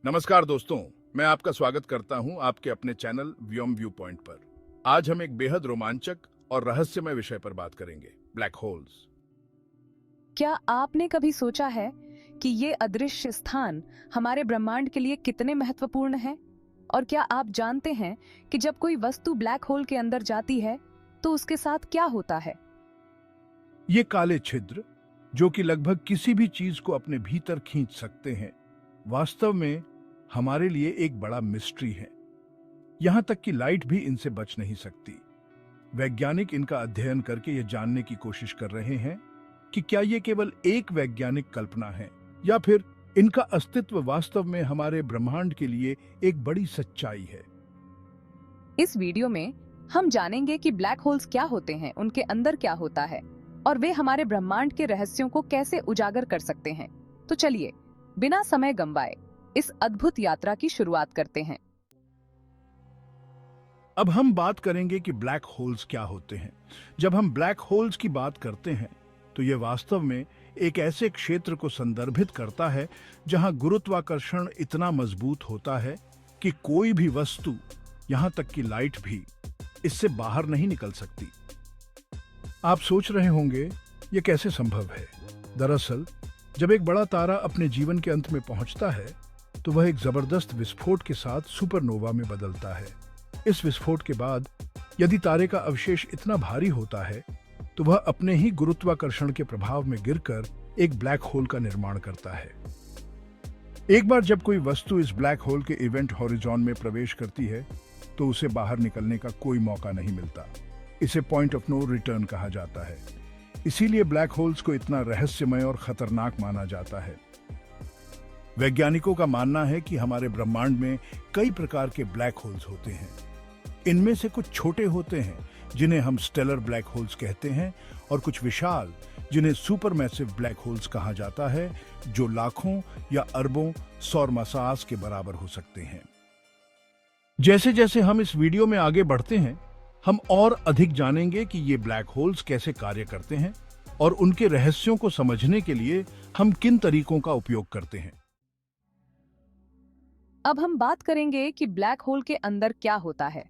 नमस्कार दोस्तों, मैं आपका स्वागत करता हूं आपके अपने चैनल व्योम व्यू पॉइंट पर। आज हम एक बेहद रोमांचक और रहस्यमय विषय पर बात करेंगे, ब्लैक होल्स। क्या आपने कभी सोचा है कि ये अदृश्य स्थान हमारे ब्रह्मांड के लिए कितने महत्वपूर्ण हैं? और क्या आप जानते हैं कि जब कोई वस्तु ब्लैक होल के अंदर जाती है तो उसके साथ क्या होता है? ये काले छिद्र, जो कि लगभग किसी भी चीज को अपने भीतर खींच सकते हैं, वास्तव में हमारे लिए एक बड़ा मिस्ट्री है। यहां तक कि लाइट भी इनसे बच नहीं सकती। वैज्ञानिक इनका अध्ययन करके ये जानने की कोशिश कर रहे हैं कि क्या ये केवल एक वैज्ञानिक कल्पना है या फिर इनका अस्तित्व वास्तव में हमारे ब्रह्मांड के लिए एक बड़ी सच्चाई है। इस वीडियो में हम जानेंगे कि ब्लैक होल्स क्या होते हैं, उनके अंदर क्या होता है और वे हमारे ब्रह्मांड के रहस्यों को कैसे उजागर कर सकते हैं। तो चलिए, बिना समय गंवाए इस अद्भुत यात्रा की शुरुआत करते हैं। अब हम बात करेंगे कि ब्लैक होल्स क्या होते हैं। जब हम ब्लैक होल्स की बात करते हैं तो यह वास्तव में एक ऐसे क्षेत्र को संदर्भित करता है जहां गुरुत्वाकर्षण इतना मजबूत होता है कि कोई भी वस्तु, यहां तक कि लाइट भी, इससे बाहर नहीं निकल सकती। आप सोच रहे होंगे, ये कैसे संभव है? दरअसल, जब एक बड़ा तारा अपने जीवन के अंत में पहुंचता है तो वह एक जबरदस्त विस्फोट के साथ सुपरनोवा में बदलता है। इस विस्फोट के बाद यदि तारे का अवशेष इतना भारी होता है तो वह अपने ही गुरुत्वाकर्षण के प्रभाव में गिरकर एक ब्लैक होल का निर्माण करता है। एक बार जब कोई वस्तु इस ब्लैक होल के इवेंट हॉरिजॉन में प्रवेश करती है तो उसे बाहर निकलने का कोई मौका नहीं मिलता। इसे पॉइंट ऑफ नो रिटर्न कहा जाता है। इसीलिए ब्लैक होल्स को इतना रहस्यमय और खतरनाक माना जाता है। वैज्ञानिकों का मानना है कि हमारे ब्रह्मांड में कई प्रकार के ब्लैक होल्स होते हैं। इनमें से कुछ छोटे होते हैं जिन्हें हम स्टेलर ब्लैक होल्स कहते हैं, और कुछ विशाल जिन्हें सुपरमैसिव ब्लैक होल्स कहा जाता है, जो लाखों या अरबों सौर मासास के बराबर हो सकते हैं। जैसे जैसे हम इस वीडियो में आगे बढ़ते हैं, हम और अधिक जानेंगे कि ये ब्लैक होल्स कैसे कार्य करते हैं और उनके रहस्यों को समझने के लिए हम किन तरीकों का उपयोग करते हैं। अब हम बात करेंगे कि ब्लैक होल के अंदर क्या होता है।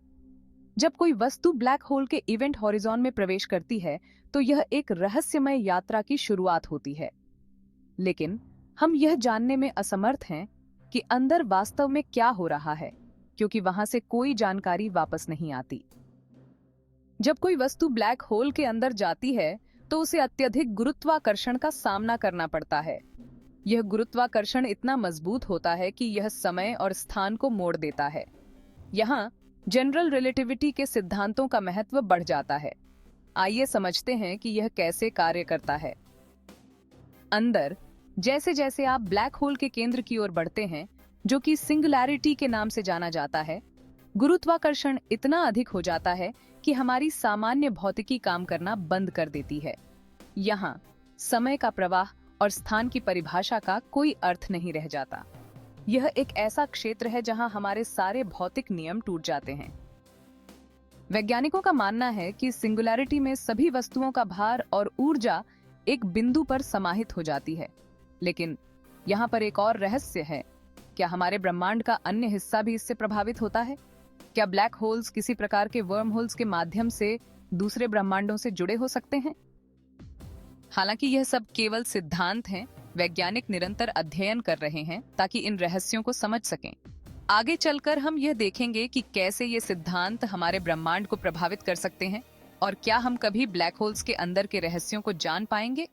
जब कोई वस्तु ब्लैक होल के इवेंट हॉरिजॉन में प्रवेश करती है तो यह एक रहस्यमय यात्रा की शुरुआत होती है। लेकिन हम यह जानने में असमर्थ हैं कि अंदर वास्तव में क्या हो रहा है, क्योंकि वहां से कोई जानकारी वापस नहीं आती। जब कोई वस्तु ब्लैक होल के अंदर जाती है तो उसे अत्यधिक गुरुत्वाकर्षण का सामना करना पड़ता है। यह गुरुत्वाकर्षण इतना मजबूत होता है कि यह समय और स्थान को मोड़ देता है। यहाँ जनरल रिलेटिविटी के सिद्धांतों का महत्व बढ़ जाता है। आइए समझते हैं कि यह कैसे कार्य करता है। अंदर, जैसे जैसे आप ब्लैक होल के केंद्र की ओर बढ़ते हैं, जो कि सिंगुलैरिटी के नाम से जाना जाता है, गुरुत्वाकर्षण इतना अधिक हो जाता है कि हमारी सामान्य भौतिकी काम करना बंद कर देती है। यहाँ समय का प्रवाह और स्थान की परिभाषा का कोई अर्थ नहीं रह जाता। यह एक ऐसा क्षेत्र है जहां हमारे सारे भौतिक नियम टूट जाते हैं। वैज्ञानिकों का मानना है कि सिंगुलैरिटी में सभी वस्तुओं का भार और ऊर्जा एक बिंदु पर समाहित हो जाती है। लेकिन यहाँ पर एक और रहस्य है। क्या हमारे ब्रह्मांड का अन्य हिस्सा भी इससे प्रभावित होता है? क्या ब्लैक होल्स किसी प्रकार के वर्म होल्स के माध्यम से दूसरे ब्रह्मांडों से जुड़े हो सकते हैं? हालांकि यह सब केवल सिद्धांत हैं, वैज्ञानिक निरंतर अध्ययन कर रहे हैं ताकि इन रहस्यों को समझ सकें। आगे चलकर हम यह देखेंगे कि कैसे ये सिद्धांत हमारे ब्रह्मांड को प्रभावित कर सकते हैं और क्या हम कभी ब्लैक होल्स के अंदर के रहस्यों को जान पाएंगे।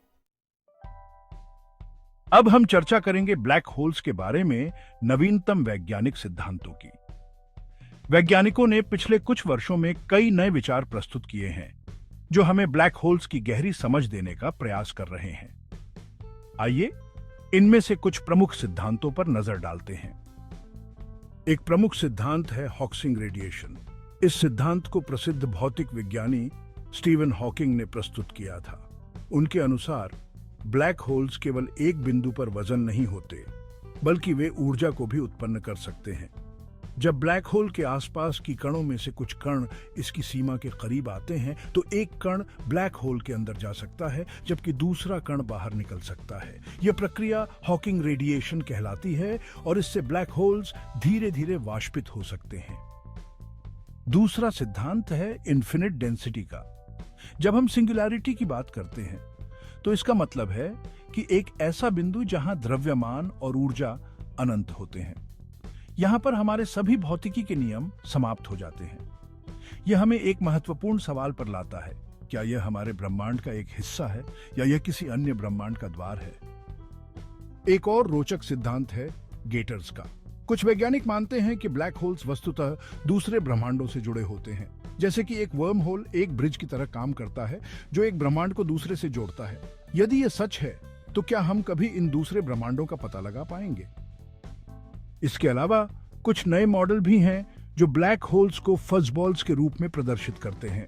अब हम चर्चा करेंगे ब्लैक होल्स के बारे में नवीनतम वैज्ञानिक सिद्धांतों की। वैज्ञानिकों ने पिछले कुछ वर्षों में कई नए विचार प्रस्तुत किए हैं जो हमें ब्लैक होल्स की गहरी समझ देने का प्रयास कर रहे हैं। आइए इनमें से कुछ प्रमुख सिद्धांतों पर नजर डालते हैं। एक प्रमुख सिद्धांत है हॉकिंग रेडिएशन। इस सिद्धांत को प्रसिद्ध भौतिक विज्ञानी स्टीवन हॉकिंग ने प्रस्तुत किया था। उनके अनुसार ब्लैक होल्स केवल एक बिंदु पर वजन नहीं होते, बल्कि वे ऊर्जा को भी उत्पन्न कर सकते हैं। जब ब्लैक होल के आसपास की कणों में से कुछ कण इसकी सीमा के करीब आते हैं तो एक कण ब्लैक होल के अंदर जा सकता है जबकि दूसरा कण बाहर निकल सकता है। यह प्रक्रिया हॉकिंग रेडिएशन कहलाती है और इससे ब्लैक होल्स धीरे धीरे वाष्पित हो सकते हैं। दूसरा सिद्धांत है इन्फिनिट डेंसिटी का। जब हम सिंगुलैरिटी की बात करते हैं तो इसका मतलब है कि एक ऐसा बिंदु जहां द्रव्यमान और ऊर्जा अनंत होते हैं। यहां पर हमारे सभी भौतिकी के नियम समाप्त हो जाते हैं। यह हमें एक महत्वपूर्ण सवाल पर लाता है, क्या यह हमारे ब्रह्मांड का एक हिस्सा है या यह किसी अन्य ब्रह्मांड का द्वार है? एक और रोचक सिद्धांत है गेटर्स का। कुछ वैज्ञानिक मानते हैं कि ब्लैक होल्स वस्तुतः दूसरे ब्रह्मांडों से जुड़े होते हैं, जैसे कि एक वर्म होल एक ब्रिज की तरह काम करता है जो एक ब्रह्मांड को दूसरे से जोड़ता है। यदि यह सच है तो क्या हम कभी इन दूसरे ब्रह्मांडों का पता लगा पाएंगे? इसके अलावा कुछ नए मॉडल भी हैं जो ब्लैक होल्स को फज़बॉल्स के रूप में प्रदर्शित करते हैं।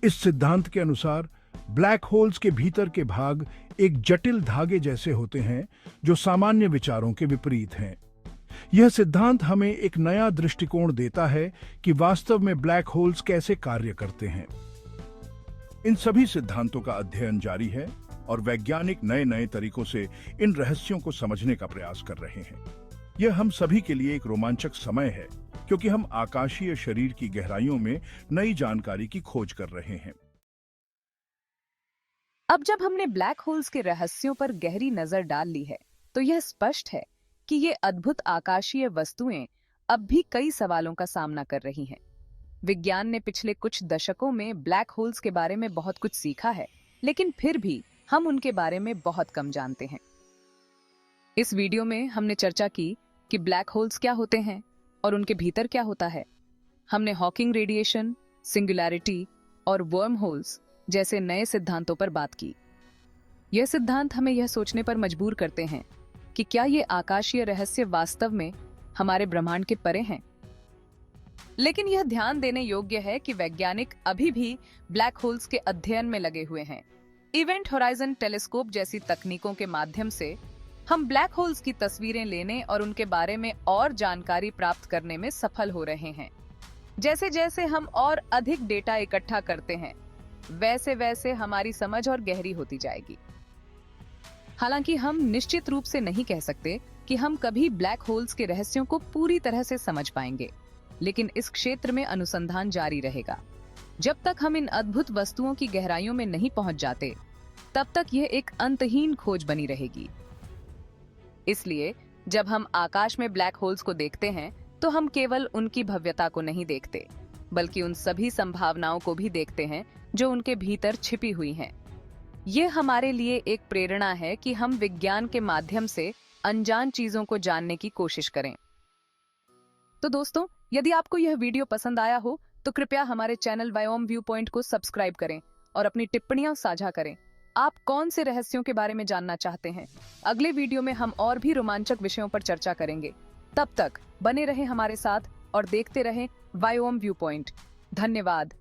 इस सिद्धांत के अनुसार ब्लैक होल्स के भीतर के भाग एक जटिल धागे जैसे होते हैं जो सामान्य विचारों के विपरीत हैं। यह सिद्धांत हमें एक नया दृष्टिकोण देता है कि वास्तव में ब्लैक होल्स कैसे कार्य करते हैं। इन सभी सिद्धांतों का अध्ययन जारी है और वैज्ञानिक नए नए तरीकों से इन रहस्यों को समझने का प्रयास कर रहे हैं। यह हम सभी के लिए एक रोमांचक समय है क्योंकि हम आकाशीय शरीर की गहराइयों में नई जानकारी की खोज कर रहे हैं। अब जब हमने ब्लैक होल्स के रहस्यों पर गहरी नजर डाल ली है तो यह स्पष्ट है कि ये अद्भुत आकाशीय वस्तुएं अब भी कई सवालों का सामना कर रही हैं। विज्ञान ने पिछले कुछ दशकों में ब्लैक होल्स के बारे में बहुत कुछ सीखा है, लेकिन फिर भी हम उनके बारे में बहुत कम जानते हैं। इस वीडियो में हमने चर्चा की कि ब्लैक होल्स क्या होते हैं और उनके भीतर क्या होता है। हमने हॉकिंग रेडिएशन, सिंगुलैरिटी और वर्म होल्स जैसे नए सिद्धांतों पर बात की। यह सिद्धांत हमें यह सोचने पर मजबूर करते हैं कि क्या ये आकाशीय रहस्य वास्तव में हमारे ब्रह्मांड के परे हैं। लेकिन यह ध्यान देने योग्य है कि वैज्ञानिक अभी भी ब्लैक होल्स के अध्ययन में लगे हुए हैं। इवेंट होराइजन टेलीस्कोप जैसी तकनीकों के माध्यम से हम ब्लैक होल्स की तस्वीरें लेने और उनके बारे में और जानकारी प्राप्त करने में सफल हो रहे हैं। जैसे जैसे हम और अधिक डेटा इकट्ठा करते हैं, वैसे वैसे हमारी समझ और गहरी होती जाएगी। हालांकि हम निश्चित रूप से नहीं कह सकते कि हम कभी ब्लैक होल्स के रहस्यों को पूरी तरह से समझ पाएंगे, लेकिन इस क्षेत्र में अनुसंधान जारी रहेगा। जब तक हम इन अद्भुत वस्तुओं की गहराइयों में नहीं पहुंच जाते, तब तक यह एक अंतहीन खोज बनी रहेगी। इसलिए जब हम आकाश में ब्लैक होल्स को देखते हैं तो हम केवल उनकी भव्यता को नहीं देखते, बल्कि उन सभी संभावनाओं को भी देखते हैं जो उनके भीतर छिपी हुई हैं। ये हमारे लिए एक प्रेरणा है कि हम विज्ञान के माध्यम से अनजान चीजों को जानने की कोशिश करें। तो दोस्तों, यदि आपको यह वीडियो पसंद आया हो तो कृपया हमारे चैनल वायोम व्यू पॉइंट को सब्सक्राइब करें और अपनी टिप्पणियां साझा करें। आप कौन से रहस्यों के बारे में जानना चाहते हैं? अगले वीडियो में हम और भी रोमांचक विषयों पर चर्चा करेंगे। तब तक बने रहें हमारे साथ और देखते रहें वायोम व्यू पॉइंट। धन्यवाद।